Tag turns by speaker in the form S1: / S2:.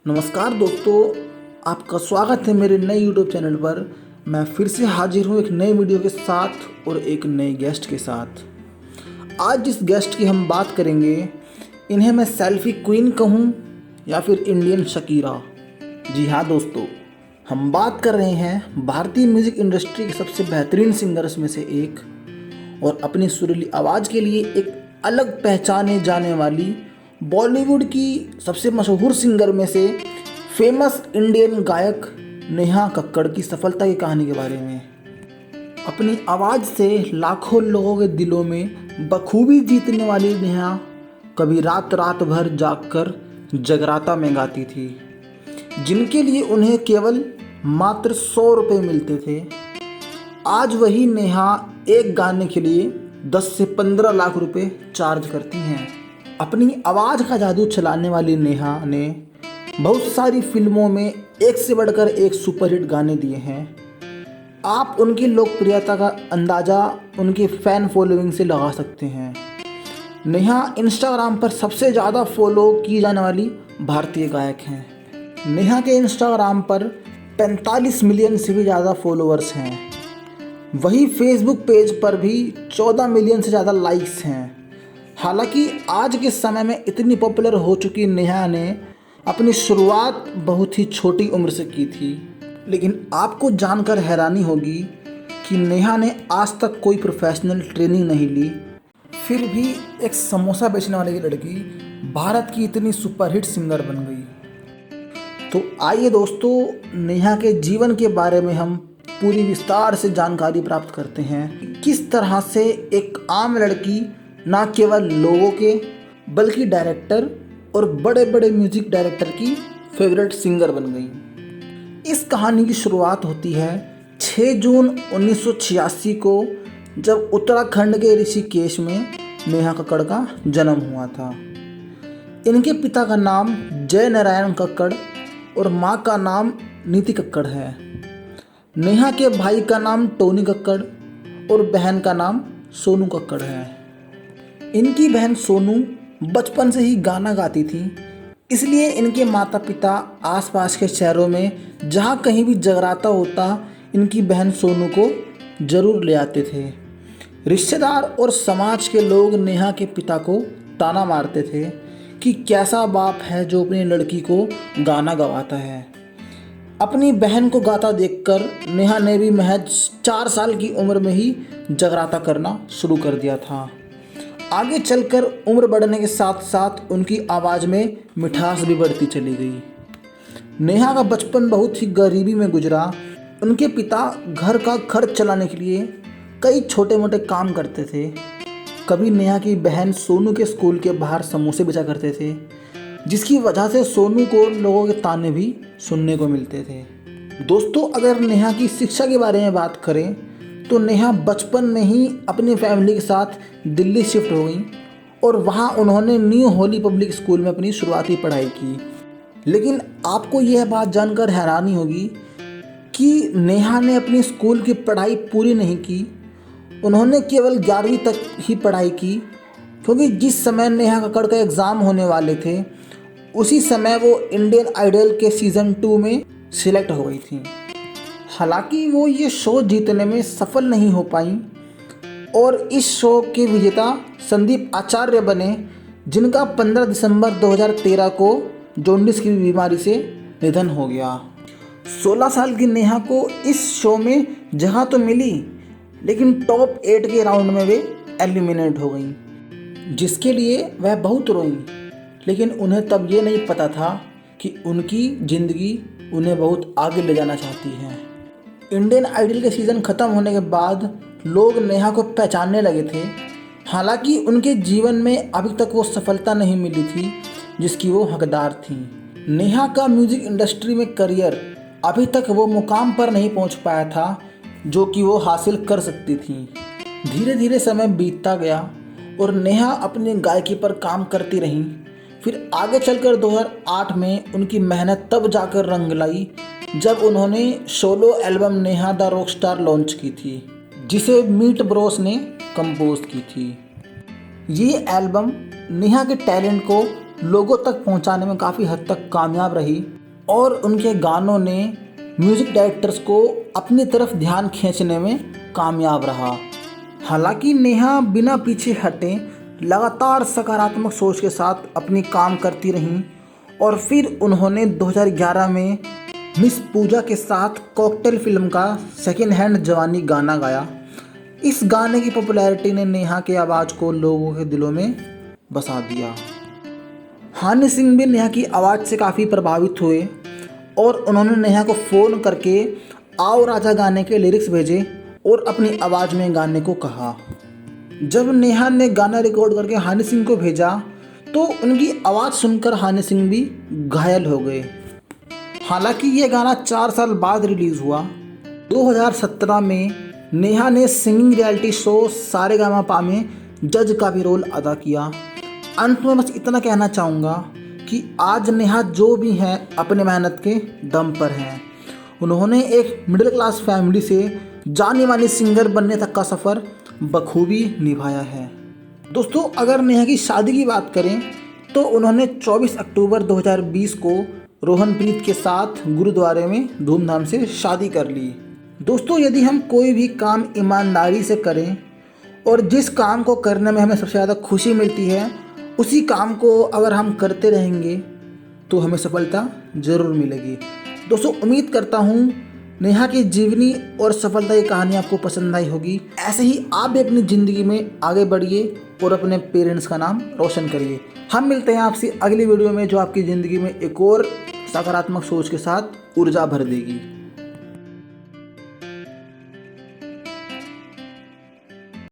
S1: नमस्कार दोस्तों, आपका स्वागत है मेरे नए YouTube चैनल पर। मैं फिर से हाजिर हूँ एक नए वीडियो के साथ और एक नए गेस्ट के साथ। आज जिस गेस्ट की हम बात करेंगे, इन्हें मैं सेल्फी क्वीन कहूँ या फिर इंडियन शकीरा। जी हाँ दोस्तों, हम बात कर रहे हैं भारतीय म्यूज़िक इंडस्ट्री के सबसे बेहतरीन सिंगर्स में से एक और अपनी सुरीली आवाज़ के लिए एक अलग पहचाने जाने वाली बॉलीवुड की सबसे मशहूर सिंगर में से फेमस इंडियन गायक नेहा कक्कड़ की सफलता की कहानी के बारे में। अपनी आवाज़ से लाखों लोगों के दिलों में बखूबी जीतने वाली नेहा कभी रात रात भर जागकर जगराता में गाती थी, जिनके लिए उन्हें केवल मात्र 100 रुपये मिलते थे। आज वही नेहा एक गाने के लिए 10 से 15 लाख रुपए चार्ज करती हैं। अपनी आवाज़ का जादू चलाने वाली नेहा ने बहुत सारी फिल्मों में एक से बढ़कर एक सुपरहिट गाने दिए हैं। आप उनकी लोकप्रियता का अंदाज़ा उनके फ़ैन फॉलोइंग से लगा सकते हैं। नेहा इंस्टाग्राम पर सबसे ज़्यादा फॉलो की जाने वाली भारतीय गायक हैं। नेहा के इंस्टाग्राम पर 45 मिलियन से भी ज़्यादा फॉलोअर्स हैं। वही फेसबुक पेज पर भी 14 मिलियन से ज़्यादा लाइक्स हैं। हालांकि आज के समय में इतनी पॉपुलर हो चुकी नेहा ने अपनी शुरुआत बहुत ही छोटी उम्र से की थी, लेकिन आपको जानकर हैरानी होगी कि नेहा ने आज तक कोई प्रोफेशनल ट्रेनिंग नहीं ली, फिर भी एक समोसा बेचने वाली की लड़की भारत की इतनी सुपरहिट सिंगर बन गई। तो आइए दोस्तों, नेहा के जीवन के बारे में हम पूरी विस्तार से जानकारी प्राप्त करते हैं। किस तरह से एक आम लड़की ना केवल लोगों के बल्कि डायरेक्टर और बड़े बड़े म्यूजिक डायरेक्टर की फेवरेट सिंगर बन गई। इस कहानी की शुरुआत होती है 6 जून 1986 को, जब उत्तराखंड के ऋषिकेश में नेहा कक्कड़ का जन्म हुआ था। इनके पिता का नाम जय नारायण कक्कड़ और माँ का नाम नीति कक्कड़ है। नेहा के भाई का नाम टोनी कक्कड़ और बहन का नाम सोनू कक्कड़ है। इनकी बहन सोनू बचपन से ही गाना गाती थी, इसलिए इनके माता पिता आसपास के शहरों में जहाँ कहीं भी जगराता होता, इनकी बहन सोनू को ज़रूर ले आते थे। रिश्तेदार और समाज के लोग नेहा के पिता को ताना मारते थे कि कैसा बाप है जो अपनी लड़की को गाना गवाता है। अपनी बहन को गाता देखकर नेहा ने भी महज 4 साल की उम्र में ही जगराता करना शुरू कर दिया था। आगे चलकर उम्र बढ़ने के साथ साथ उनकी आवाज़ में मिठास भी बढ़ती चली गई। नेहा का बचपन बहुत ही गरीबी में गुजरा। उनके पिता घर का खर्च चलाने के लिए कई छोटे मोटे काम करते थे। कभी नेहा की बहन सोनू के स्कूल के बाहर समोसे बेचा करते थे, जिसकी वजह से सोनू को लोगों के ताने भी सुनने को मिलते थे। दोस्तों, अगर नेहा की शिक्षा के बारे में बात करें तो नेहा बचपन में ही अपनी फैमिली के साथ दिल्ली शिफ्ट हो गई और वहाँ उन्होंने न्यू होली पब्लिक स्कूल में अपनी शुरुआती पढ़ाई की। लेकिन आपको यह बात जानकर हैरानी होगी कि नेहा ने अपनी स्कूल की पढ़ाई पूरी नहीं की। उन्होंने केवल 11वीं तक ही पढ़ाई की, क्योंकि जिस समय नेहा कक्कड़ का एग्ज़ाम होने वाले थे, उसी समय वो इंडियन आइडल के सीज़न 2 में सिलेक्ट हो गई थी। हालांकि वो ये शो जीतने में सफल नहीं हो पाई और इस शो के विजेता संदीप आचार्य बने, जिनका 15 दिसंबर 2013 को जॉन्डिस की बीमारी से निधन हो गया। 16 साल की नेहा को इस शो में जगह तो मिली, लेकिन टॉप 8 के राउंड में वे एलिमिनेट हो गई, जिसके लिए वह बहुत रोई। लेकिन उन्हें तब ये नहीं पता था कि उनकी ज़िंदगी उन्हें बहुत आगे ले जाना चाहती है। इंडियन आइडल के सीज़न ख़त्म होने के बाद लोग नेहा को पहचानने लगे थे। हालांकि उनके जीवन में अभी तक वो सफलता नहीं मिली थी जिसकी वो हकदार थी। नेहा का म्यूज़िक इंडस्ट्री में करियर अभी तक वो मुकाम पर नहीं पहुंच पाया था जो कि वो हासिल कर सकती थी। धीरे धीरे समय बीतता गया और नेहा अपनी गायकी पर काम करती रहीं। फिर आगे चलकर 2008 में उनकी मेहनत तब जाकर रंग लाई जब उन्होंने solo album Neha the rock star launch की थी, जिसे मीट ब्रोस ने कंपोज की थी। ये एल्बम नेहा के टैलेंट को लोगों तक पहुंचाने में काफ़ी हद तक कामयाब रही। और उनके गानों ने म्यूज़िक डायरेक्टर्स को अपनी तरफ ध्यान खींचने में कामयाब रहा। हालांकि नेहा बिना पीछे हटे लगातार सकारात्मक सोच के साथ अपनी काम करती रहीं और फिर उन्होंने 2011 में मिस पूजा के साथ कॉकटेल फिल्म का सेकेंड हैंड जवानी गाना गाया। इस गाने की पॉपुलैरिटी ने नेहा के आवाज़ को लोगों के दिलों में बसा दिया। हनी सिंह भी नेहा की आवाज़ से काफ़ी प्रभावित हुए और उन्होंने नेहा को फ़ोन करके आओ राजा गाने के लिरिक्स भेजे और अपनी आवाज़ में गाने को कहा। जब नेहा ने गाना रिकॉर्ड करके हनी सिंह को भेजा तो उनकी आवाज़ सुनकर हनी सिंह भी घायल हो गए। हालांकि ये गाना 4 साल बाद रिलीज़ हुआ। 2017 में नेहा ने सिंगिंग रियलिटी शो सारेगामापा में जज का भी रोल अदा किया। अंत में बस इतना कहना चाहूँगा कि आज नेहा जो भी हैं अपने मेहनत के दम पर हैं। उन्होंने एक मिडिल क्लास फैमिली से जानी मानी सिंगर बनने तक का सफ़र बखूबी निभाया है। दोस्तों, अगर नेहा की शादी की बात करें तो उन्होंने 24 अक्टूबर 2020 को रोहनप्रीत के साथ गुरुद्वारे में धूमधाम से शादी कर ली। दोस्तों, यदि हम कोई भी काम ईमानदारी से करें और जिस काम को करने में हमें सबसे ज़्यादा खुशी मिलती है उसी काम को अगर हम करते रहेंगे तो हमें सफलता ज़रूर मिलेगी। दोस्तों, उम्मीद करता हूँ नेहा की जीवनी और सफलता की कहानी आपको पसंद आई होगी। ऐसे ही आप भी अपनी ज़िंदगी में आगे बढ़िए और अपने पेरेंट्स का नाम रोशन करिए। हम मिलते हैं आपसे अगली वीडियो में जो आपकी ज़िंदगी में एक और सकारात्मक सोच के साथ ऊर्जा भर देगी।